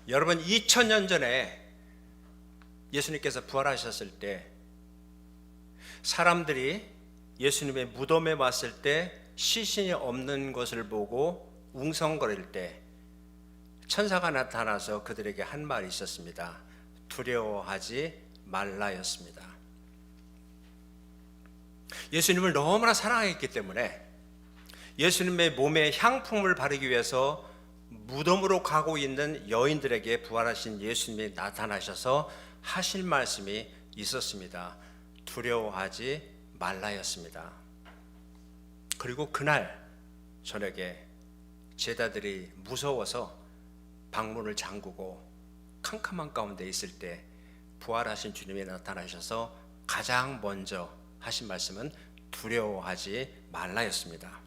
여러분 2000년 전에 예수님께서 부활하셨을 때 사람들이 예수님의 무덤에 왔을 때 시신이 없는 것을 보고 웅성거릴 때 천사가 나타나서 그들에게 한 말이 있었습니다. 두려워하지 말라였습니다. 예수님을 너무나 사랑했기 때문에 예수님의 몸에 향품을 바르기 위해서 무덤으로 가고 있는 여인들에게 부활하신 예수님이 나타나셔서 하실 말씀이 있었습니다. 두려워하지 말라였습니다. 그리고 그날 저녁에 제자들이 무서워서 방문을 잠그고 캄캄한 가운데 있을 때 부활하신 주님이 나타나셔서 가장 먼저 하신 말씀은 두려워하지 말라였습니다.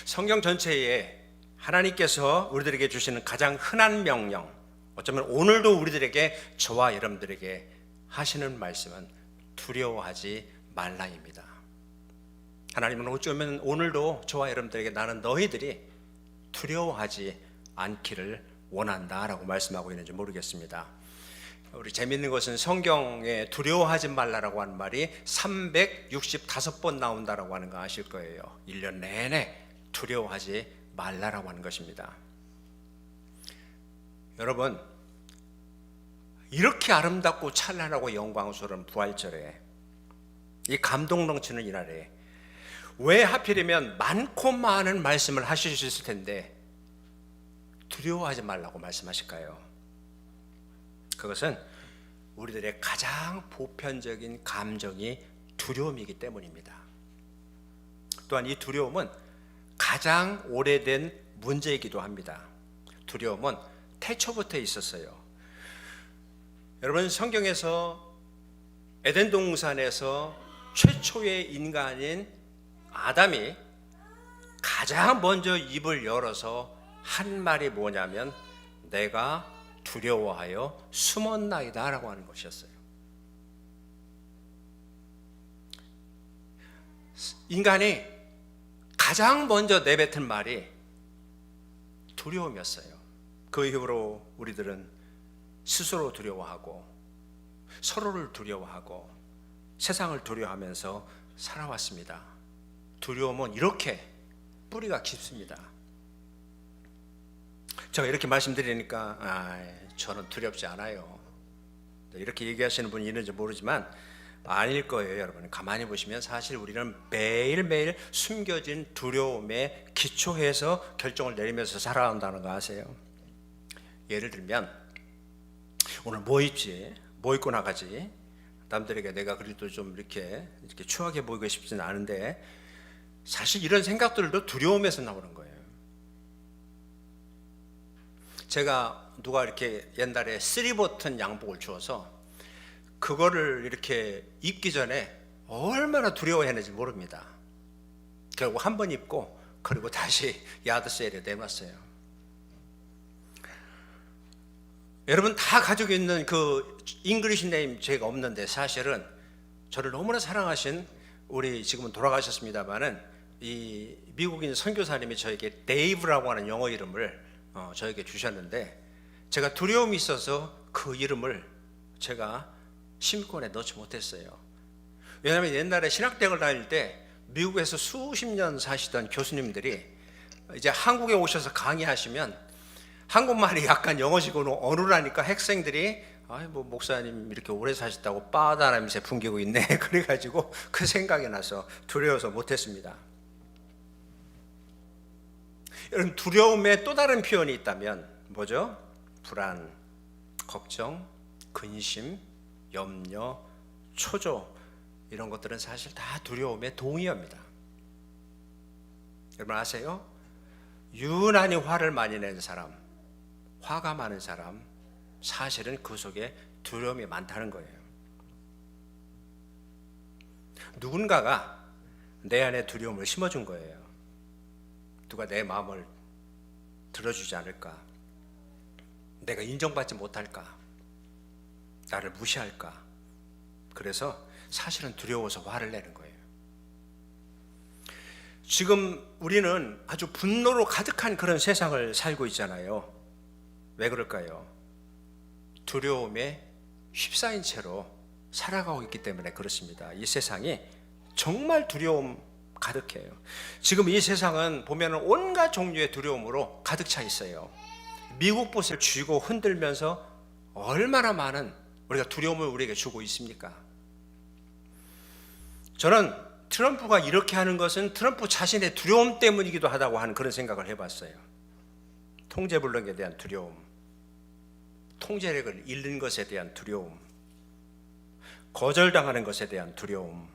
성경 전체에 하나님께서 우리들에게 주시는 가장 흔한 명령, 어쩌면 오늘도 우리들에게, 저와 여러분들에게 하시는 말씀은 두려워하지 말라입니다. 하나님은 어쩌면 오늘도 저와 여러분들에게 나는 너희들이 두려워하지 않기를 원한다라고 말씀하고 있는지 모르겠습니다. 우리 재밌는 것은 성경에 두려워하지 말라라고 하는 말이 365번 나온다라고 하는 거 아실 거예요. 1년 내내 두려워하지 말라라고 하는 것입니다. 여러분, 이렇게 아름답고 찬란하고 영광스러운 부활절에, 이 감동 넘치는 이날에 왜 하필이면 많고 많은 말씀을 하실 수 있을 텐데 두려워하지 말라고 말씀하실까요? 그것은 우리들의 가장 보편적인 감정이 두려움이기 때문입니다. 또한 이 두려움은 가장 오래된 문제이기도 합니다. 두려움은 태초부터 있었어요. 여러분, 성경에서 에덴 동산에서 최초의 인간인 아담이 가장 먼저 입을 열어서 한 말이 뭐냐면 내가 두려워하여 숨었나이다 라고 하는 것이었어요. 인간이 가장 먼저 내뱉은 말이 두려움이었어요. 그 이후로 우리들은 스스로 두려워하고 서로를 두려워하고 세상을 두려워하면서 살아왔습니다. 두려움은 이렇게 뿌리가 깊습니다. 제가 이렇게 말씀드리니까 저는 두렵지 않아요, 이렇게 얘기하시는 분이 있는지 모르지만 아닐 거예요. 여러분, 가만히 보시면 사실 우리는 매일매일 숨겨진 두려움에 기초해서 결정을 내리면서 살아간다는 거 아세요? 예를 들면 오늘 뭐 입지? 뭐 입고 나가지? 남들에게 내가 그래도 좀 이렇게 추하게 보이고 싶지는 않은데 사실 이런 생각들도 두려움에서 나오는 거예요. 제가 누가 이렇게 옛날에 3버튼 양복을 주어서 그거를 이렇게 입기 전에 얼마나 두려워했는지 모릅니다. 결국 한 번 입고 그리고 다시 야드세일에 내놨어요. 여러분 다 가지고 있는 그 잉글리시 네임 제가 없는데 사실은 저를 너무나 사랑하신 우리 지금은 돌아가셨습니다만은 이 미국인 선교사님이 저에게 데이브라고 하는 영어 이름을 저에게 주셨는데 제가 두려움이 있어서 그 이름을 제가 시민권에 넣지 못했어요. 왜냐하면 옛날에 신학대학을 다닐 때 미국에서 수십 년 사시던 교수님들이 이제 한국에 오셔서 강의하시면 한국말이 약간 영어식으로 어눌하니까 학생들이 뭐 목사님 이렇게 오래 사셨다고 바다 냄새 풍기고 있네 그래가지고 그 생각이 나서 두려워서 못했습니다. 여러분, 두려움의 또 다른 표현이 있다면 뭐죠? 불안, 걱정, 근심, 염려, 초조, 이런 것들은 사실 다 두려움의 동의어입니다. 여러분 아세요? 유난히 화를 많이 내는 사람, 화가 많은 사람, 사실은 그 속에 두려움이 많다는 거예요. 누군가가 내 안에 두려움을 심어준 거예요. 누가 내 마음을 들어주지 않을까? 내가 인정받지 못할까? 나를 무시할까? 그래서 사실은 두려워서 화를 내는 거예요. 지금 우리는 아주 분노로 가득한 그런 세상을 살고 있잖아요. 왜 그럴까요? 두려움에 휩싸인 채로 살아가고 있기 때문에 그렇습니다. 이 세상이 정말 두려움 가득해요. 지금 이 세상은 보면 온갖 종류의 두려움으로 가득 차 있어요. 미국 보세요. 쥐고 흔들면서 얼마나 많은 우리가 두려움을 우리에게 주고 있습니까? 저는 트럼프가 이렇게 하는 것은 트럼프 자신의 두려움 때문이기도 하다고 하는 그런 생각을 해봤어요. 통제불능에 대한 두려움, 통제력을 잃는 것에 대한 두려움, 거절당하는 것에 대한 두려움,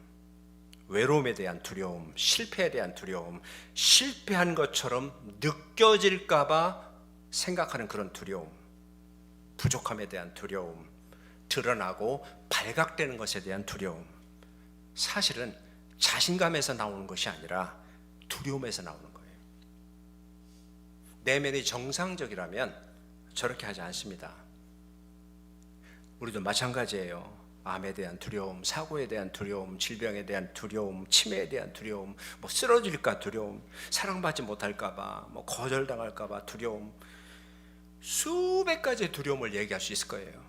외로움에 대한 두려움, 실패에 대한 두려움, 실패한 것처럼 느껴질까봐 생각하는 그런 두려움, 부족함에 대한 두려움, 드러나고 발각되는 것에 대한 두려움. 사실은 자신감에서 나오는 것이 아니라 두려움에서 나오는 거예요. 내면이 정상적이라면 저렇게 하지 않습니다. 우리도 마찬가지예요. 암에 대한 두려움, 사고에 대한 두려움, 질병에 대한 두려움, 치매에 대한 두려움, 쓰러질까 두려움, 사랑받지 못할까봐, 거절당할까봐 두려움, 수백 가지의 두려움을 얘기할 수 있을 거예요.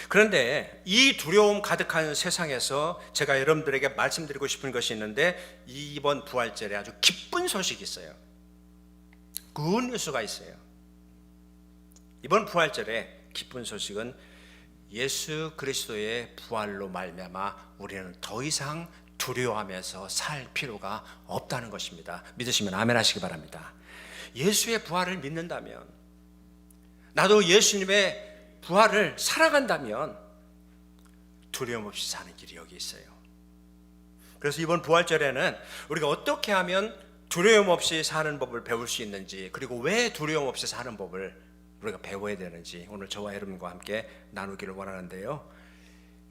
그런데 이 두려움 가득한 세상에서 제가 여러분들에게 말씀드리고 싶은 것이 있는데, 이번 부활절에 아주 기쁜 소식이 있어요. 굿 뉴스가 있어요. 이번 부활절에 기쁜 소식은 예수 그리스도의 부활로 말미암아 우리는 더 이상 두려워하면서 살 필요가 없다는 것입니다. 믿으시면 아멘 하시기 바랍니다. 예수의 부활을 믿는다면, 나도 예수님의 부활을 살아간다면 두려움 없이 사는 길이 여기 있어요. 그래서 이번 부활절에는 우리가 어떻게 하면 두려움 없이 사는 법을 배울 수 있는지, 그리고 왜 두려움 없이 사는 법을 우리가 배워야 되는지 오늘 저와 여러분과 함께 나누기를 원하는데요.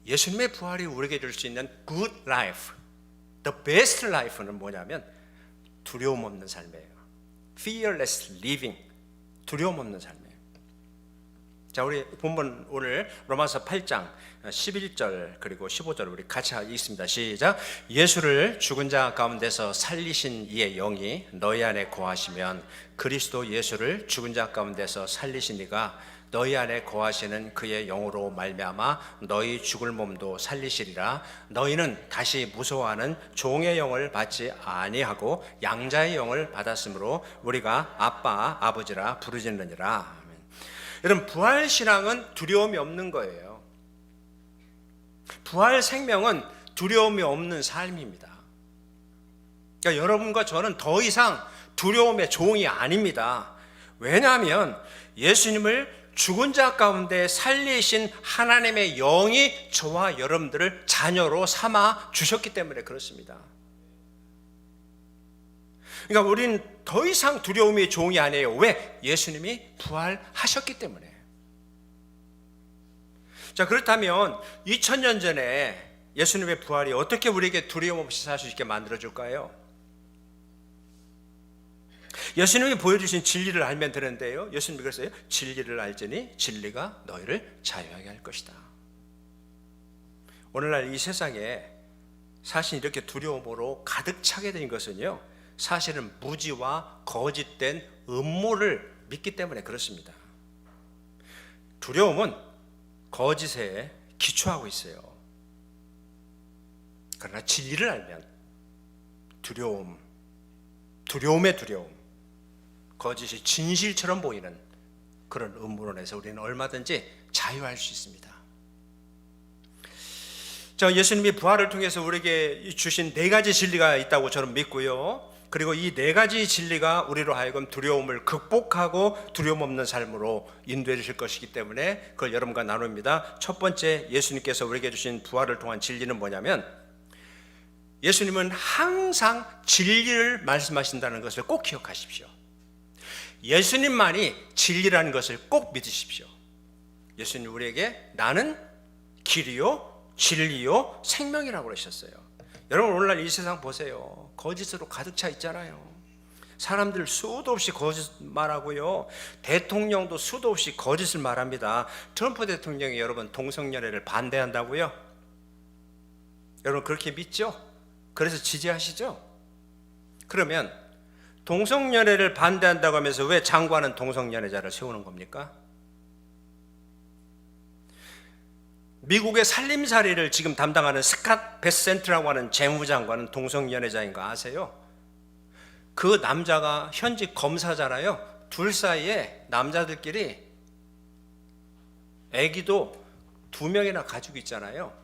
예수님의 부활이 우리에게 줄 수 있는 good life, the best life는 뭐냐면 두려움 없는 삶이에요. fearless living, 두려움 없는 삶이에요. 자, 우리 본문 오늘 로마서 8장 11절 그리고 15절 우리 같이 읽습니다. 시작. 예수를 죽은 자 가운데서 살리신 이의 영이 너희 안에 거하시면 그리스도 예수를 죽은 자 가운데서 살리신 이가 너희 안에 거하시는 그의 영으로 말미암아 너희 죽을 몸도 살리시리라. 너희는 다시 무서워하는 종의 영을 받지 아니하고 양자의 영을 받았으므로 우리가 아빠 아버지라 부르짖느니라. 여러분, 부활신앙은 두려움이 없는 거예요. 부활 생명은 두려움이 없는 삶입니다. 그러니까 여러분과 저는 더 이상 두려움의 종이 아닙니다. 왜냐하면 예수님을 죽은 자 가운데 살리신 하나님의 영이 저와 여러분들을 자녀로 삼아 주셨기 때문에 그렇습니다. 그러니까 우리는 더 이상 두려움의 종이 아니에요. 왜? 예수님이 부활하셨기 때문에. 자, 그렇다면 2000년 전에 예수님의 부활이 어떻게 우리에게 두려움 없이 살 수 있게 만들어줄까요? 예수님이 보여주신 진리를 알면 되는데요. 예수님이 그랬어요. 진리를 알지니 진리가 너희를 자유하게 할 것이다. 오늘날 이 세상에 사실 이렇게 두려움으로 가득 차게 된 것은요, 사실은 무지와 거짓된 음모를 믿기 때문에 그렇습니다. 두려움은 거짓에 기초하고 있어요. 그러나 진리를 알면 두려움의 두려움, 거짓이 진실처럼 보이는 그런 음모론에서 우리는 얼마든지 자유할 수 있습니다. 자, 예수님이 부활을 통해서 우리에게 주신 4가지 진리가 있다고 저는 믿고요. 그리고 이 4가지 진리가 우리로 하여금 두려움을 극복하고 두려움 없는 삶으로 인도해 주실 것이기 때문에 그걸 여러분과 나눕니다. 첫 번째, 예수님께서 우리에게 주신 부활을 통한 진리는 뭐냐면, 예수님은 항상 진리를 말씀하신다는 것을 꼭 기억하십시오. 예수님만이 진리라는 것을 꼭 믿으십시오. 예수님 우리에게 나는 길이요 진리요 생명이라고 그러셨어요. 여러분, 오늘날 이 세상 보세요. 거짓으로 가득 차 있잖아요. 사람들 수도 없이 거짓 말하고요. 대통령도 수도 없이 거짓을 말합니다. 트럼프 대통령이 여러분 동성연애를 반대한다고요? 여러분 그렇게 믿죠? 그래서 지지하시죠? 그러면 동성연애를 반대한다고 하면서 왜 장관은 동성연애자를 세우는 겁니까? 미국의 살림살이를 지금 담당하는 스캇 베센트라고 하는 재무장관은 동성연애자인 거 아세요? 그 남자가 현직 검사잖아요. 둘 사이에 남자들끼리 아기도 2명이나 가지고 있잖아요.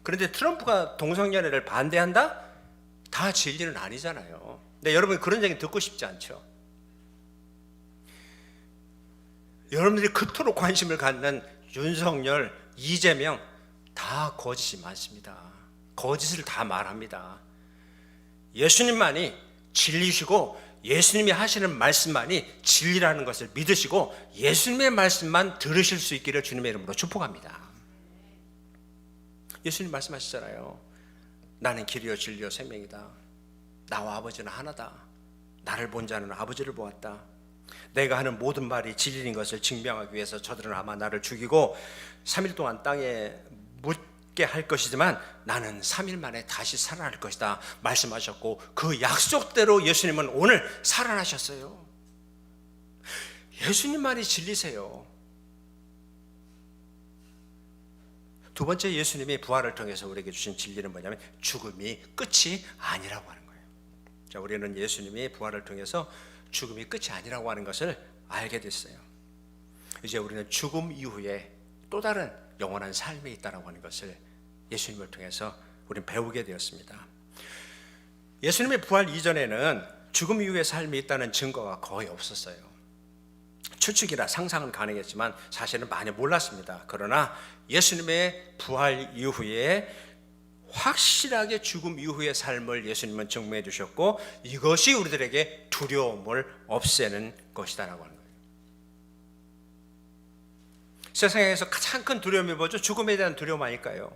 그런데 트럼프가 동성연애를 반대한다? 다 진리는 아니잖아요. 근데 여러분 그런 얘기 듣고 싶지 않죠? 여러분들이 그토록 관심을 갖는 윤석열, 이재명 다 거짓이 많습니다. 거짓을 다 말합니다. 예수님만이 진리시고 예수님이 하시는 말씀만이 진리라는 것을 믿으시고 예수님의 말씀만 들으실 수 있기를 주님의 이름으로 축복합니다. 예수님 말씀하시잖아요. 나는 길이요 진리요 생명이다. 나와 아버지는 하나다. 나를 본 자는 아버지를 보았다. 내가 하는 모든 말이 진리인 것을 증명하기 위해서 저들은 아마 나를 죽이고 3일 동안 땅에 묻게 할 것이지만 나는 3일 만에 다시 살아날 것이다 말씀하셨고, 그 약속대로 예수님은 오늘 살아나셨어요. 예수님만이 진리세요. 두 번째, 예수님이 부활을 통해서 우리에게 주신 진리는 뭐냐면 죽음이 끝이 아니라고 하는 거예요. 자, 우리는 예수님이 부활을 통해서 죽음이 끝이 아니라고 하는 것을 알게 됐어요. 이제 우리는 죽음 이후에 또 다른 영원한 삶이 있다고 하는 것을 예수님을 통해서 우리는 배우게 되었습니다. 예수님의 부활 이전에는 죽음 이후의 삶이 있다는 증거가 거의 없었어요. 추측이나 상상은 가능했지만 사실은 많이 몰랐습니다. 그러나 예수님의 부활 이후에 확실하게 죽음 이후의 삶을 예수님은 증명해 주셨고, 이것이 우리들에게 두려움을 없애는 것이다라고 하는 거예요. 세상에서 가장 큰 두려움이 뭐죠? 죽음에 대한 두려움 아닐까요?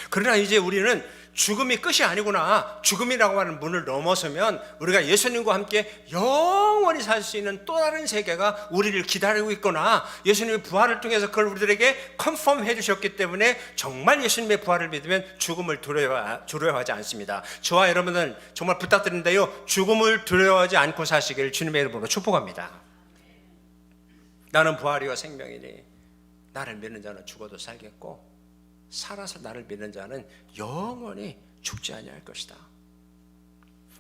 그러나 이제 우리는 죽음이 끝이 아니구나, 죽음이라고 하는 문을 넘어서면 우리가 예수님과 함께 영원히 살 수 있는 또 다른 세계가 우리를 기다리고 있구나, 예수님의 부활을 통해서 그걸 우리들에게 컨펌해 주셨기 때문에 정말 예수님의 부활을 믿으면 죽음을 두려워하지 않습니다. 저와 여러분은 정말 부탁드리는데요, 죽음을 두려워하지 않고 사시길 주님의 이름으로 축복합니다. 나는 부활이와 생명이니 나를 믿는 자는 죽어도 살겠고 살아서 나를 믿는 자는 영원히 죽지 아니할 것이다.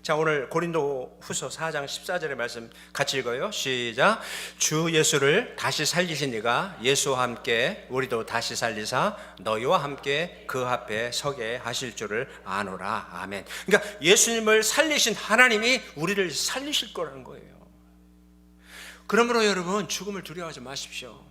자, 오늘 고린도 후서 4장 14절의 말씀 같이 읽어요. 시작. 주 예수를 다시 살리신 이가 예수와 함께 우리도 다시 살리사 너희와 함께 그 앞에 서게 하실 줄을 아노라. 아멘. 그러니까 예수님을 살리신 하나님이 우리를 살리실 거라는 거예요. 그러므로 여러분, 죽음을 두려워하지 마십시오.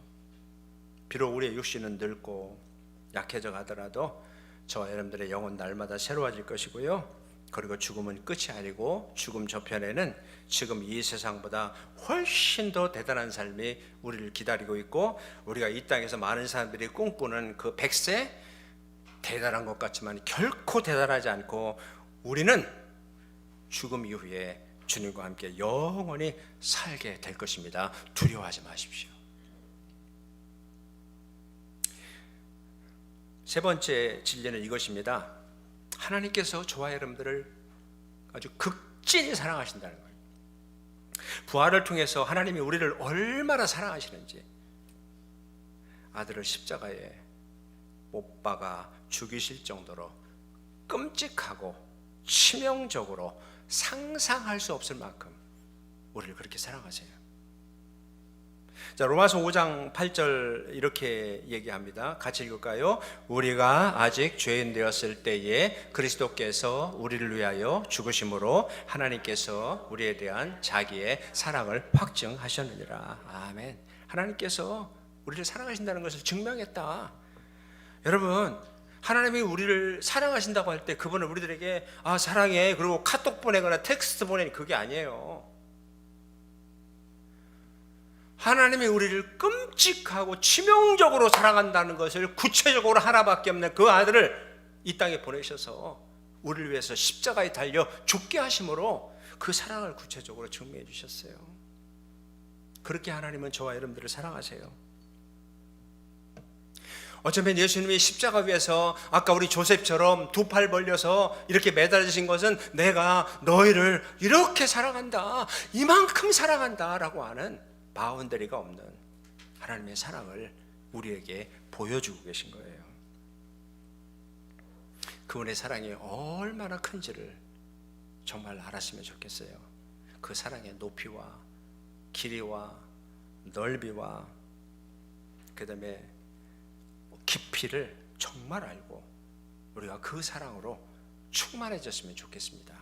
비록 우리의 육신은 늙고 약해져 가더라도 저와 여러분들의 영혼 날마다 새로워질 것이고요. 그리고 죽음은 끝이 아니고 죽음 저편에는 지금 이 세상보다 훨씬 더 대단한 삶이 우리를 기다리고 있고, 우리가 이 땅에서 많은 사람들이 꿈꾸는 그 100세, 대단한 것 같지만 결코 대단하지 않고 우리는 죽음 이후에 주님과 함께 영원히 살게 될 것입니다. 두려워하지 마십시오. 세 번째 진리는 이것입니다. 하나님께서 저와 여러분들을 아주 극진히 사랑하신다는 거예요. 부활을 통해서 하나님이 우리를 얼마나 사랑하시는지, 아들을 십자가에 못 박아 죽이실 정도로 끔찍하고 치명적으로 상상할 수 없을 만큼 우리를 그렇게 사랑하세요. 자, 로마서 5장 8절 이렇게 얘기합니다. 같이 읽을까요? 우리가 아직 죄인 되었을 때에 그리스도께서 우리를 위하여 죽으심으로 하나님께서 우리에 대한 자기의 사랑을 확증하셨느니라. 아멘. 하나님께서 우리를 사랑하신다는 것을 증명했다. 여러분, 하나님이 우리를 사랑하신다고 할 때 그분은 우리들에게 사랑해 그리고 카톡 보내거나 텍스트 보내니 그게 아니에요. 하나님이 우리를 끔찍하고 치명적으로 사랑한다는 것을 구체적으로 하나밖에 없는 그 아들을 이 땅에 보내셔서 우리를 위해서 십자가에 달려 죽게 하심으로 그 사랑을 구체적으로 증명해 주셨어요. 그렇게 하나님은 저와 여러분들을 사랑하세요. 어쩌면 예수님이 십자가 위에서 아까 우리 조셉처럼 두 팔 벌려서 이렇게 매달리신 것은 내가 너희를 이렇게 사랑한다, 이만큼 사랑한다 라고 하는 바운더리가 없는 하나님의 사랑을 우리에게 보여주고 계신 거예요. 그분의 사랑이 얼마나 큰지를 정말 알았으면 좋겠어요. 그 사랑의 높이와 길이와 넓이와 그 다음에 깊이를 정말 알고 우리가 그 사랑으로 충만해졌으면 좋겠습니다.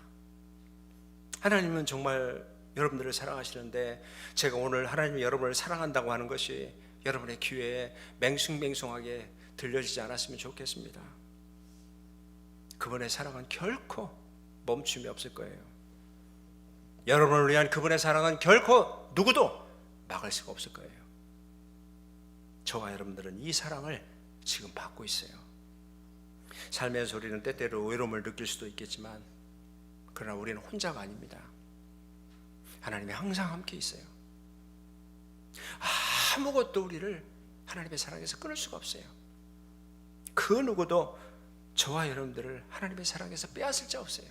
하나님은 정말 여러분들을 사랑하시는데 제가 오늘 하나님이 여러분을 사랑한다고 하는 것이 여러분의 귀에 맹숭맹숭하게 들려지지 않았으면 좋겠습니다. 그분의 사랑은 결코 멈춤이 없을 거예요. 여러분을 위한 그분의 사랑은 결코 누구도 막을 수가 없을 거예요. 저와 여러분들은 이 사랑을 지금 받고 있어요. 삶에서 우리는 때때로 외로움을 느낄 수도 있겠지만 그러나 우리는 혼자가 아닙니다. 하나님이 항상 함께 있어요. 아무것도 우리를 하나님의 사랑에서 끊을 수가 없어요. 그 누구도 저와 여러분들을 하나님의 사랑에서 빼앗을 자 없어요.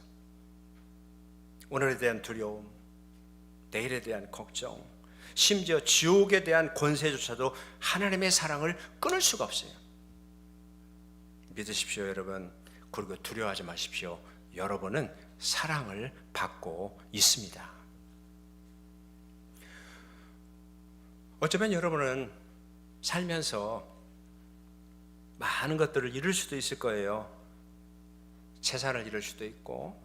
오늘에 대한 두려움, 내일에 대한 걱정, 심지어 지옥에 대한 권세조차도 하나님의 사랑을 끊을 수가 없어요. 믿으십시오 여러분. 그리고 두려워하지 마십시오. 여러분은 사랑을 받고 있습니다. 어쩌면 여러분은 살면서 많은 것들을 잃을 수도 있을 거예요. 재산을 잃을 수도 있고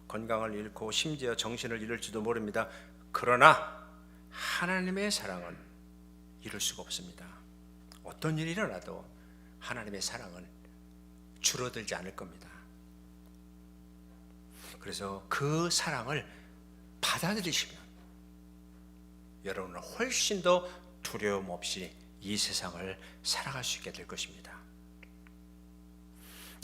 건강을 잃고 심지어 정신을 잃을지도 모릅니다. 그러나 하나님의 사랑은 잃을 수가 없습니다. 어떤 일이 일어나도 하나님의 사랑은 줄어들지 않을 겁니다. 그래서 그 사랑을 받아들이시면 여러분은 훨씬 더 두려움 없이 이 세상을 살아갈 수 있게 될 것입니다.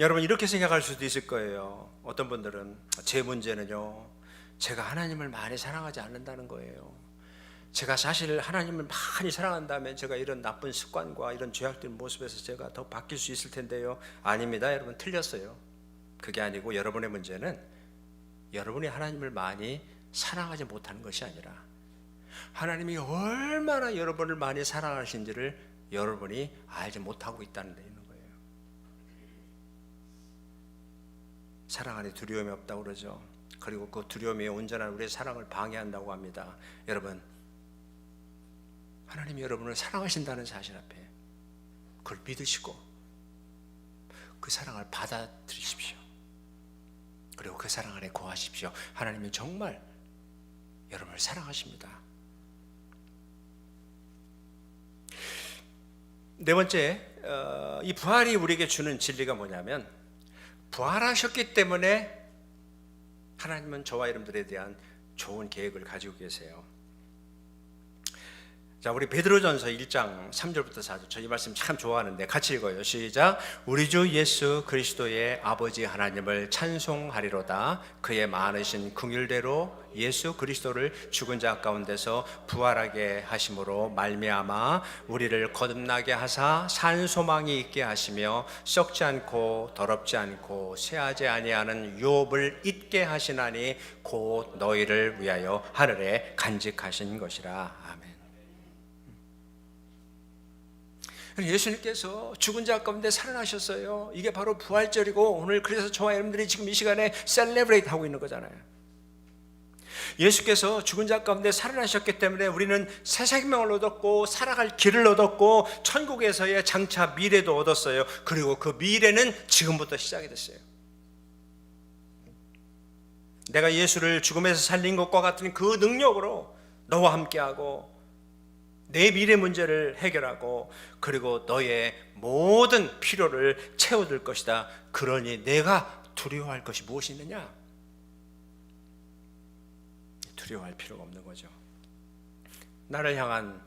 여러분 이렇게 생각할 수도 있을 거예요. 어떤 분들은 제 문제는요, 제가 하나님을 많이 사랑하지 않는다는 거예요. 제가 사실 하나님을 많이 사랑한다면 제가 이런 나쁜 습관과 이런 죄악된 모습에서 제가 더 바뀔 수 있을 텐데요. 아닙니다. 여러분 틀렸어요. 그게 아니고 여러분의 문제는 여러분이 하나님을 많이 사랑하지 못하는 것이 아니라 하나님이 얼마나 여러분을 많이 사랑하신지를 여러분이 알지 못하고 있다는 데 있는 거예요. 사랑 안에 두려움이 없다고 그러죠. 그리고 그 두려움이 온전한 우리의 사랑을 방해한다고 합니다. 여러분, 하나님이 여러분을 사랑하신다는 사실 앞에 그걸 믿으시고 그 사랑을 받아들이십시오. 그리고 그 사랑 안에 거하십시오. 하나님은 정말 여러분을 사랑하십니다. 네 번째, 이 부활이 우리에게 주는 진리가 뭐냐면 부활하셨기 때문에 하나님은 저와 여러분들에 대한 좋은 계획을 가지고 계세요. 자, 우리 베드로전서 1장 3절부터 4절. 저 이 말씀 참 좋아하는데 같이 읽어요. 시작. 우리 주 예수 그리스도의 아버지 하나님을 찬송하리로다. 그의 많으신 긍휼대로 예수 그리스도를 죽은 자 가운데서 부활하게 하심으로 말미암아 우리를 거듭나게 하사 산 소망이 있게 하시며 썩지 않고 더럽지 않고 쇠하지 아니하는 유업을 잊게 하시나니 곧 너희를 위하여 하늘에 간직하신 것이라. 아멘. 예수님께서 죽은 자 가운데 살아나셨어요. 이게 바로 부활절이고 오늘 그래서 저와 여러분들이 지금 이 시간에 셀레브레이트 하고 있는 거잖아요. 예수께서 죽은 자 가운데 살아나셨기 때문에 우리는 새 생명을 얻었고 살아갈 길을 얻었고 천국에서의 장차 미래도 얻었어요. 그리고 그 미래는 지금부터 시작이 됐어요. 내가 예수를 죽음에서 살린 것과 같은 그 능력으로 너와 함께하고 내 미래 문제를 해결하고 그리고 너의 모든 필요를 채워줄 것이다. 그러니 내가 두려워할 것이 무엇이 있느냐? 두려워할 필요가 없는 거죠. 나를 향한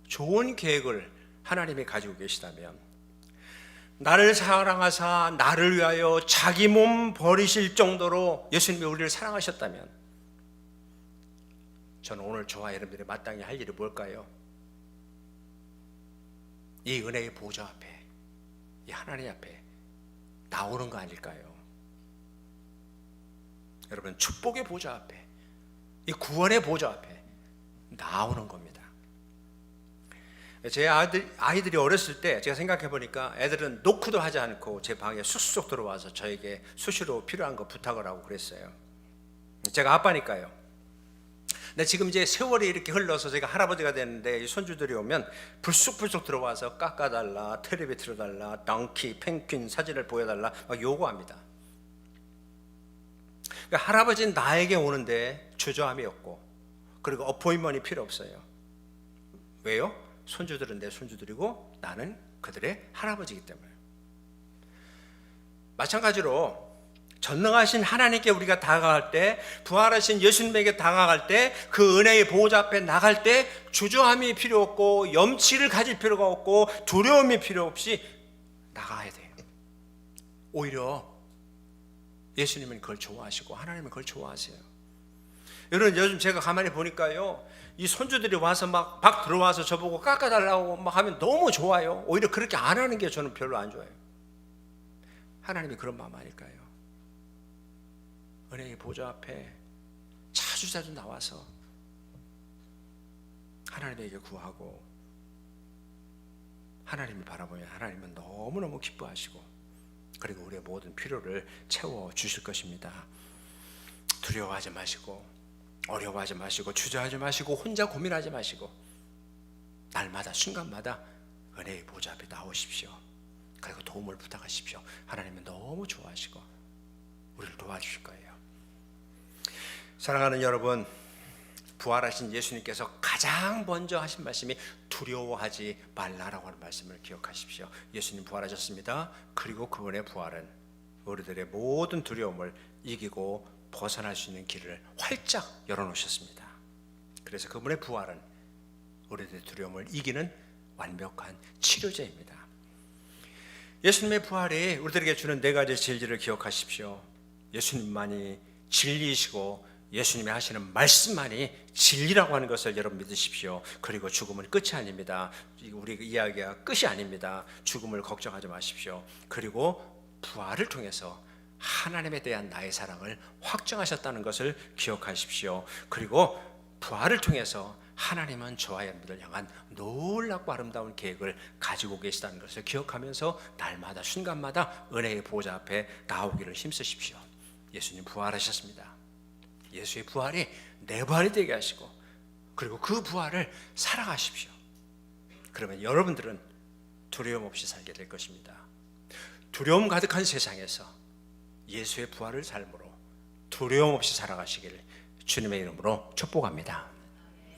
좋은 계획을 하나님이 가지고 계시다면, 나를 사랑하사 나를 위하여 자기 몸 버리실 정도로 예수님이 우리를 사랑하셨다면, 저는 오늘 저와 여러분들이 마땅히 할 일이 뭘까요? 이 은혜의 보좌 앞에 이 하나님 앞에 나오는 거 아닐까요? 여러분, 축복의 보좌 앞에, 이 구원의 보좌 앞에 나오는 겁니다. 제 아이들이 어렸을 때 제가 생각해 보니까 애들은 노크도 하지 않고 제 방에 쑥쑥 들어와서 저에게 수시로 필요한 거 부탁을 하고 그랬어요. 제가 아빠니까요. 근데 지금 이제 세월이 이렇게 흘러서 제가 할아버지가 됐는데 이 손주들이 오면 불쑥불쑥 들어와서 깎아달라, 텔레비 틀어달라, 덩키, 펭귄 사진을 보여달라 막 요구합니다. 그러니까 할아버지는 나에게 오는데 주저함이 없고, 그리고 어포인먼이 필요 없어요. 왜요? 손주들은 내 손주들이고 나는 그들의 할아버지이기 때문에. 마찬가지로 전능하신 하나님께 우리가 다가갈 때, 부활하신 예수님에게 다가갈 때, 그 은혜의 보호자 앞에 나갈 때 주저함이 필요 없고 염치를 가질 필요가 없고 두려움이 필요 없이 나가야 돼요. 오히려 예수님은 그걸 좋아하시고 하나님은 그걸 좋아하세요. 여러분, 요즘 제가 가만히 보니까요, 이 손주들이 와서 막 들어와서 저보고 깎아달라고 막 하면 너무 좋아요. 오히려 그렇게 안 하는 게 저는 별로 안 좋아요. 하나님이 그런 마음 아닐까요? 은혜의 보좌 앞에 자주 나와서 하나님에게 구하고, 하나님을 바라보면 하나님은 너무너무 기뻐하시고, 그리고 우리의 모든 필요를 채워주실 것입니다. 두려워하지 마시고, 어려워하지 마시고, 주저하지 마시고, 혼자 고민하지 마시고, 날마다 순간마다 은혜의 보좌 앞에 나오십시오. 그리고 도움을 부탁하십시오. 하나님은 너무 좋아하시고 우리를 도와주실 거예요. 사랑하는 여러분, 부활하신 예수님께서 가장 먼저 하신 말씀이 두려워하지 말라라고 하는 말씀을 기억하십시오. 예수님 부활하셨습니다. 그리고 그분의 부활은 우리들의 모든 두려움을 이기고 벗어날 수 있는 길을 활짝 열어놓으셨습니다. 그래서 그분의 부활은 우리들의 두려움을 이기는 완벽한 치료제입니다. 예수님의 부활이 우리들에게 주는 네 가지 진리를 기억하십시오. 예수님만이 진리이시고 예수님이 하시는 말씀만이 진리라고 하는 것을 여러분 믿으십시오. 그리고 죽음은 끝이 아닙니다. 우리 이야기가 끝이 아닙니다. 죽음을 걱정하지 마십시오. 그리고 부활을 통해서 하나님에 대한 나의 사랑을 확정하셨다는 것을 기억하십시오. 그리고 부활을 통해서 하나님은 저와 여러분들 향한 놀랍고 아름다운 계획을 가지고 계시다는 것을 기억하면서 날마다 순간마다 은혜의 보좌 앞에 나오기를 힘쓰십시오. 예수님 부활하셨습니다. 예수의 부활이 내 부활이 되게 하시고, 그리고 그 부활을 살아가십시오. 그러면 여러분들은 두려움 없이 살게 될 것입니다. 두려움 가득한 세상에서 예수의 부활을 삶으로 두려움 없이 살아가시길 주님의 이름으로 축복합니다.